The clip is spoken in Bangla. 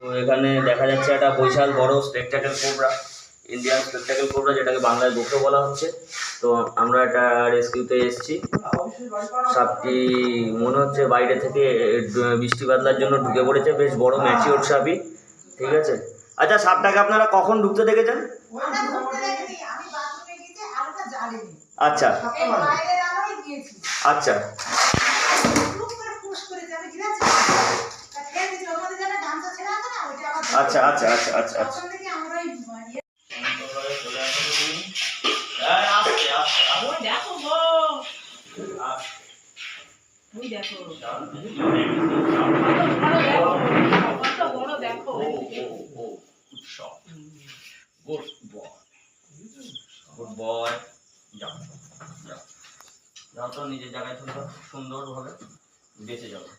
তো এখানে দেখা যাচ্ছে একটা বিশাল বড় spectacle cobra, Indian spectacle cobra, যেটাকে বাংলায় গোখো বলা হচ্ছে। তো আমরা এটা রেস্কিউতে এসেছি। সাপটি মনে হচ্ছে বাইরে থেকে বৃষ্টি বাদলার জন্য ঢুকে পড়েছে, বেশ বড় ম্যাচিওর সাপই। ঠিক আছে, আচ্ছা সাপটাকে আপনারা কখন ঢুকতে দেখেছেন? আচ্ছা আচ্ছা আচ্ছা আচ্ছা আচ্ছা আচ্ছা আচ্ছা গুড বয়, যাও যাও যাও তো নিজের জায়গায় সুন্দরভাবে বেঁচে যাবে।